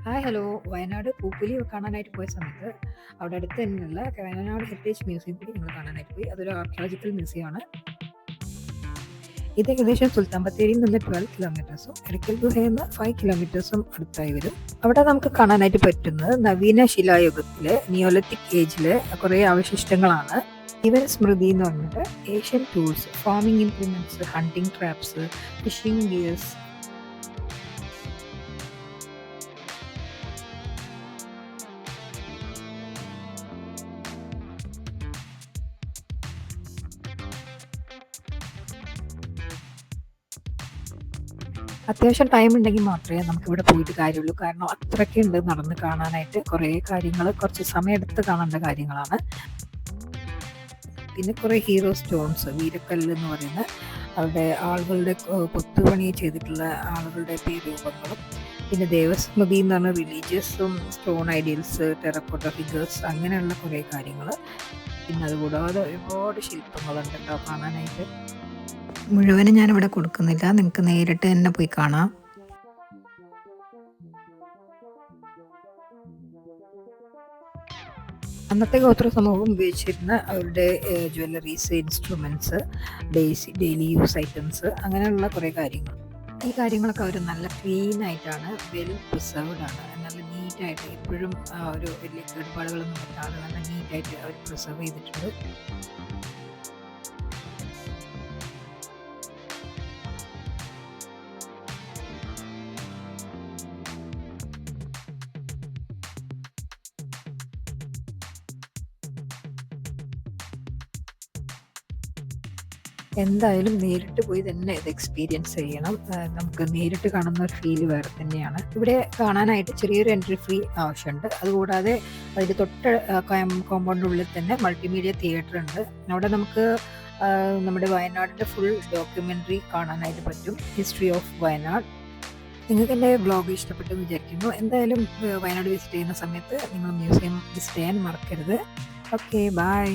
Hi hello. Wayanad Pooppoli കാണാനായിട്ട് പോയ സമയത്ത് അവിടെ അടുത്ത് തന്നെയുള്ള വയനാട് ഹെറിറ്റേജ് മ്യൂസിയം കൂടി ഞങ്ങൾ കാണാനായിട്ട് പോയി. അതൊരു ആർക്കിയോളജിക്കൽ മ്യൂസിയമാണ്. ഇത് ഏകദേശം സുൽത്താൻ ബത്തേരിയിൽ നിന്ന് 12 കിലോമീറ്റേഴ്സും എടക്കൽ ഗുഹയിൽ നിന്ന് 5 കിലോമീറ്റേഴ്സും അടുത്തായി വരും. അവിടെ നമുക്ക് കാണാനായിട്ട് പറ്റുന്നത് നവീന ശിലായുഗത്തിലെ നിയോലിത്തിക് ഏജിലെ കുറേ അവശിഷ്ടങ്ങളാണ്. ഇവർ സ്മൃതി എന്ന് പറഞ്ഞിട്ട് Asian tools, farming implements, hunting traps, fishing gears. അത്യാവശ്യം ടൈം ഉണ്ടെങ്കിൽ മാത്രമേ നമുക്കിവിടെ പോയിട്ട് കാര്യമുള്ളൂ. കാരണം അത്രയ്ക്കുണ്ട് നടന്ന് കാണാനായിട്ട്. കുറേ കാര്യങ്ങൾ കുറച്ച് സമയമെടുത്ത് കാണേണ്ട കാര്യങ്ങളാണ്. പിന്നെ കുറേ ഹീറോ സ്റ്റോൺസ്, വീരക്കല്ല് എന്ന് പറയുന്ന അവിടെ ആളുകളുടെ കൊത്തുപണി ചെയ്തിട്ടുള്ള ആളുകളുടെ രൂപങ്ങളും, പിന്നെ ദേവസ്മൃതി എന്ന് പറഞ്ഞ റിലീജിയസും സ്റ്റോൺ ഐഡിയൽസ്, ടെറക്കോട്ട ഫിഗേഴ്സ്, അങ്ങനെയുള്ള കുറേ കാര്യങ്ങൾ. പിന്നെ അതുകൂടാതെ ഒരുപാട് ശില്പങ്ങളുണ്ട് കേട്ടോ കാണാനായിട്ട്. മുഴുവനും ഞാനിവിടെ കൊടുക്കുന്നില്ല, നിങ്ങൾക്ക് നേരിട്ട് തന്നെ പോയി കാണാം. അന്നത്തെ ഗോത്ര സമൂഹം ഉപയോഗിച്ചിരുന്ന അവരുടെ jewelleries, instruments, daily use items, അങ്ങനെയുള്ള കുറേ കാര്യങ്ങൾ. ഈ കാര്യങ്ങളൊക്കെ അവർ നല്ല ക്ലീൻ ആയിട്ടാണ്, വെൽ പ്രിസർവ്ഡ് ആണ്, നല്ല നീറ്റായിട്ട് ഇപ്പോഴും ഒരു വലിയ കേടുപാടുകളൊന്നും പറ്റാതെ നല്ല നീറ്റായിട്ട് അവർ പ്രിസർവ് ചെയ്തിട്ടുണ്ട്. എന്തായാലും നേരിട്ട് പോയി തന്നെ ഇത് എക്സ്പീരിയൻസ് ചെയ്യണം. നമുക്ക് നേരിട്ട് കാണുന്ന ഒരു ഫീല് വേറെ തന്നെയാണ്. ഇവിടെ കാണാനായിട്ട് ചെറിയൊരു എൻട്രി ഫീ ആവശ്യമുണ്ട്. അതുകൂടാതെ അതിൻ്റെ തൊട്ട് കോമ്പൗണ്ടിനുള്ളിൽ തന്നെ മൾട്ടിമീഡിയ തിയേറ്റർ ഉണ്ട്. അവിടെ നമുക്ക് നമ്മുടെ വയനാടിൻ്റെ ഫുൾ ഡോക്യുമെൻ്ററി കാണാനായിട്ട് പറ്റും, ഹിസ്റ്ററി ഓഫ് വയനാട്. നിങ്ങൾക്ക് എൻ്റെ വ്ളോഗ് ഇഷ്ടപ്പെട്ടെന്ന് വിചാരിക്കുന്നു. എന്തായാലും വയനാട് വിസിറ്റ് ചെയ്യുന്ന സമയത്ത് നിങ്ങൾ മ്യൂസിയം വിസിറ്റ് ചെയ്യാൻ മറക്കരുത്. Okay, by.